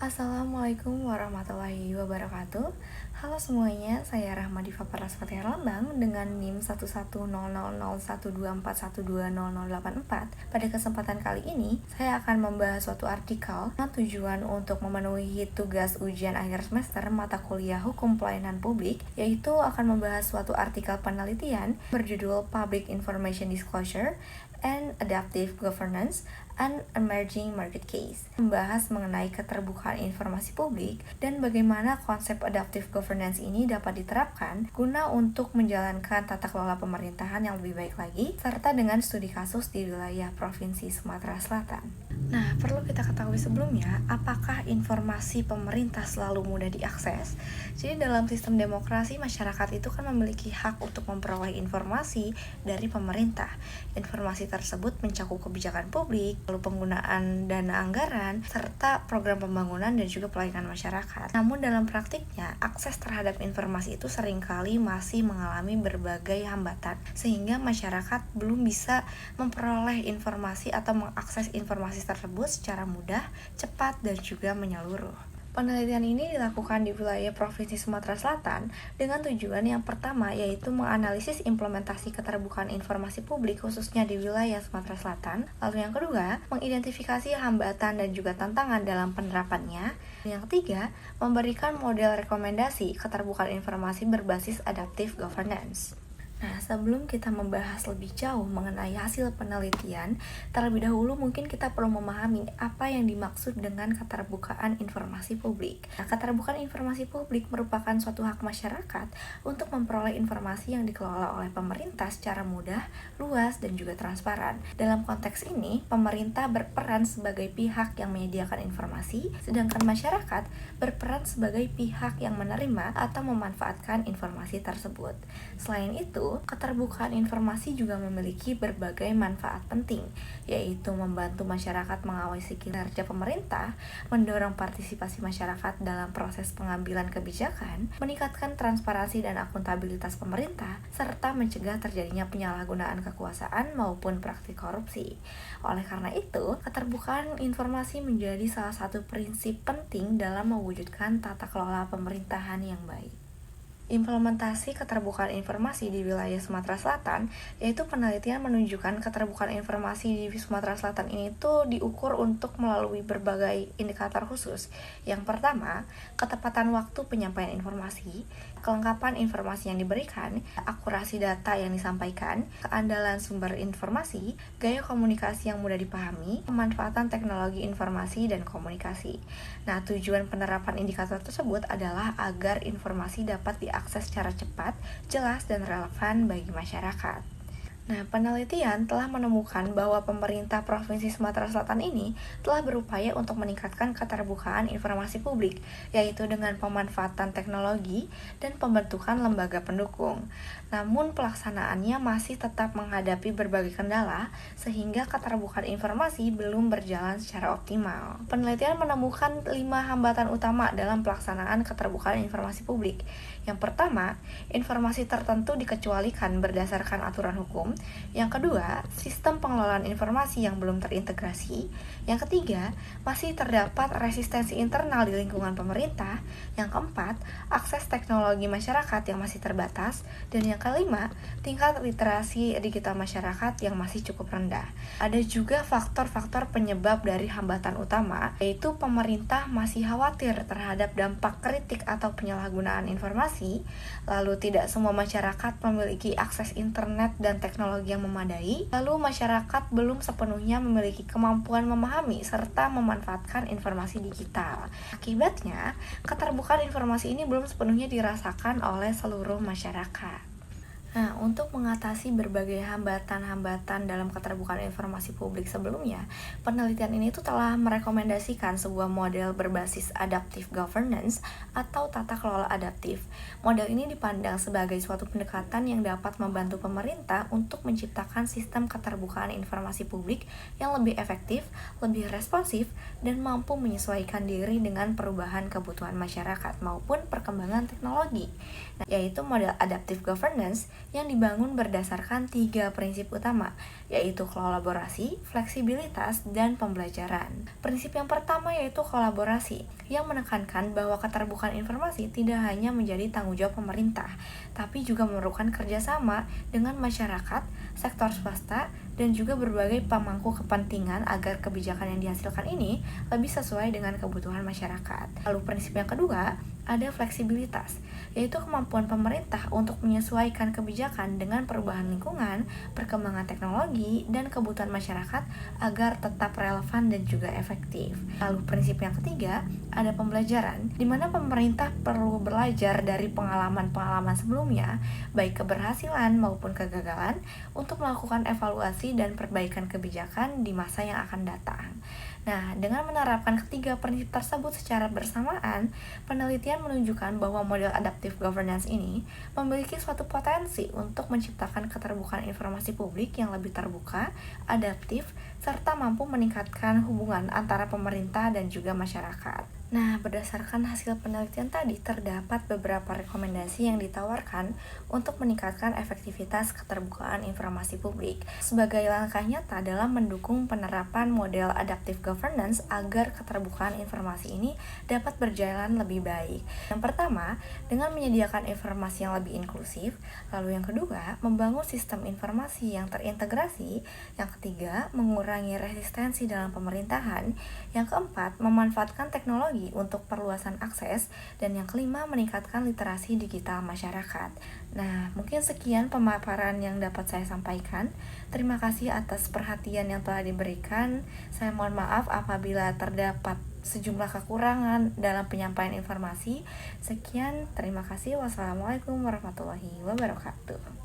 Assalamualaikum warahmatullahi wabarakatuh. Halo semuanya, saya Rahma Diva Paraswati Herlambang dengan NIM 11000124124120084. Pada kesempatan kali ini, saya akan membahas suatu artikel dengan tujuan untuk memenuhi tugas ujian akhir semester mata kuliah Hukum Pelayanan Publik, yaitu akan membahas suatu artikel penelitian berjudul Public Information Disclosure and Adaptive Governance, an Emerging Market Case, membahas mengenai keterbukaan informasi publik dan bagaimana konsep adaptive governance ini dapat diterapkan guna untuk menjalankan tata kelola pemerintahan yang lebih baik lagi, serta dengan studi kasus di wilayah Provinsi Sumatera Selatan. Nah, perlu kita ketahui sebelumnya, apakah informasi pemerintah selalu mudah diakses? Jadi dalam sistem demokrasi, masyarakat itu kan memiliki hak untuk memperoleh informasi dari pemerintah. Informasi tersebut mencakup kebijakan publik, lalu penggunaan dana anggaran, serta program pembangunan dan juga pelayanan masyarakat. Namun dalam praktiknya, akses terhadap informasi itu seringkali masih mengalami berbagai hambatan, sehingga masyarakat belum bisa memperoleh informasi atau mengakses informasi tersebut secara mudah, cepat, dan juga menyeluruh. Penelitian ini dilakukan di wilayah Provinsi Sumatera Selatan dengan tujuan yang pertama yaitu menganalisis implementasi keterbukaan informasi publik khususnya di wilayah Sumatera Selatan. Lalu yang kedua, mengidentifikasi hambatan dan juga tantangan dalam penerapannya. Yang ketiga, memberikan model rekomendasi keterbukaan informasi berbasis adaptive governance. Nah, sebelum kita membahas lebih jauh mengenai hasil penelitian, terlebih dahulu mungkin kita perlu memahami apa yang dimaksud dengan keterbukaan informasi publik. Nah, keterbukaan informasi publik merupakan suatu hak masyarakat untuk memperoleh informasi yang dikelola oleh pemerintah secara mudah, luas, dan juga transparan. Dalam konteks ini, pemerintah berperan sebagai pihak yang menyediakan informasi, sedangkan masyarakat berperan sebagai pihak yang menerima atau memanfaatkan informasi tersebut. Selain itu, keterbukaan informasi juga memiliki berbagai manfaat penting, yaitu membantu masyarakat mengawasi kinerja pemerintah, mendorong partisipasi masyarakat dalam proses pengambilan kebijakan, meningkatkan transparansi dan akuntabilitas pemerintah, serta mencegah terjadinya penyalahgunaan kekuasaan maupun praktik korupsi. Oleh karena itu, keterbukaan informasi menjadi salah satu prinsip penting dalam mewujudkan tata kelola pemerintahan yang baik. Implementasi keterbukaan informasi di wilayah Sumatera Selatan, yaitu penelitian menunjukkan keterbukaan informasi di Sumatera Selatan ini tuh diukur untuk melalui berbagai indikator khusus. Yang pertama, ketepatan waktu penyampaian informasi, kelengkapan informasi yang diberikan, akurasi data yang disampaikan, keandalan sumber informasi, gaya komunikasi yang mudah dipahami, pemanfaatan teknologi informasi dan komunikasi. Nah, tujuan penerapan indikator tersebut adalah agar informasi dapat diakses secara cepat, jelas, dan relevan bagi masyarakat. Nah, penelitian telah menemukan bahwa pemerintah Provinsi Sumatera Selatan ini telah berupaya untuk meningkatkan keterbukaan informasi publik, yaitu dengan pemanfaatan teknologi dan pembentukan lembaga pendukung. Namun pelaksanaannya masih tetap menghadapi berbagai kendala, sehingga keterbukaan informasi belum berjalan secara optimal. Penelitian menemukan 5 hambatan utama dalam pelaksanaan keterbukaan informasi publik. Yang pertama, informasi tertentu dikecualikan berdasarkan aturan hukum. Yang kedua, sistem pengelolaan informasi yang belum terintegrasi. Yang ketiga, masih terdapat resistensi internal di lingkungan pemerintah. Yang keempat, akses teknologi masyarakat yang masih terbatas. Dan yang kelima, tingkat literasi digital masyarakat yang masih cukup rendah. Ada juga faktor-faktor penyebab dari hambatan utama, yaitu pemerintah masih khawatir terhadap dampak kritik atau penyalahgunaan informasi, lalu tidak semua masyarakat memiliki akses internet dan teknologi yang memadai, lalu masyarakat belum sepenuhnya memiliki kemampuan memahami serta memanfaatkan informasi digital. Akibatnya, keterbukaan informasi ini belum sepenuhnya dirasakan oleh seluruh masyarakat. Nah, untuk mengatasi berbagai hambatan-hambatan dalam keterbukaan informasi publik sebelumnya, penelitian ini tuh telah merekomendasikan sebuah model berbasis adaptive governance atau tata kelola adaptif. Model ini dipandang sebagai suatu pendekatan yang dapat membantu pemerintah untuk menciptakan sistem keterbukaan informasi publik yang lebih efektif, lebih responsif, dan mampu menyesuaikan diri dengan perubahan kebutuhan masyarakat maupun perkembangan teknologi. Nah, yaitu model adaptive governance yang dibangun berdasarkan 3 prinsip utama, yaitu kolaborasi, fleksibilitas, dan pembelajaran. Prinsip yang pertama yaitu kolaborasi, yang menekankan bahwa keterbukaan informasi tidak hanya menjadi tanggung jawab pemerintah, tapi juga memerlukan kerjasama dengan masyarakat, sektor swasta, dan juga berbagai pemangku kepentingan agar kebijakan yang dihasilkan ini lebih sesuai dengan kebutuhan masyarakat. Lalu prinsip yang kedua, ada fleksibilitas, yaitu kemampuan pemerintah untuk menyesuaikan kebijakan dengan perubahan lingkungan, perkembangan teknologi, dan kebutuhan masyarakat agar tetap relevan dan juga efektif. Lalu prinsip yang ketiga, ada pembelajaran, di mana pemerintah perlu belajar dari pengalaman-pengalaman sebelumnya, baik keberhasilan maupun kegagalan, untuk melakukan evaluasi dan perbaikan kebijakan di masa yang akan datang. Nah, dengan menerapkan ketiga prinsip tersebut secara bersamaan, penelitian menunjukkan bahwa model adaptive governance ini memiliki suatu potensi untuk menciptakan keterbukaan informasi publik yang lebih terbuka, adaptif, serta mampu meningkatkan hubungan antara pemerintah dan juga masyarakat. Nah, berdasarkan hasil penelitian tadi, terdapat beberapa rekomendasi yang ditawarkan untuk meningkatkan efektivitas keterbukaan informasi publik sebagai langkah nyata dalam mendukung penerapan model adaptive governance agar keterbukaan informasi ini dapat berjalan lebih baik. Yang pertama, dengan menyediakan informasi yang lebih inklusif. Lalu yang kedua, membangun sistem informasi yang terintegrasi. Yang ketiga, mengurangi resistensi dalam pemerintahan. Yang keempat, memanfaatkan teknologi untuk perluasan akses, dan yang kelima, meningkatkan literasi digital masyarakat. Nah, mungkin sekian pemaparan yang dapat saya sampaikan. Terima kasih atas perhatian yang telah diberikan. Saya mohon maaf apabila terdapat sejumlah kekurangan dalam penyampaian informasi. Sekian, terima kasih. Wassalamualaikum warahmatullahi wabarakatuh.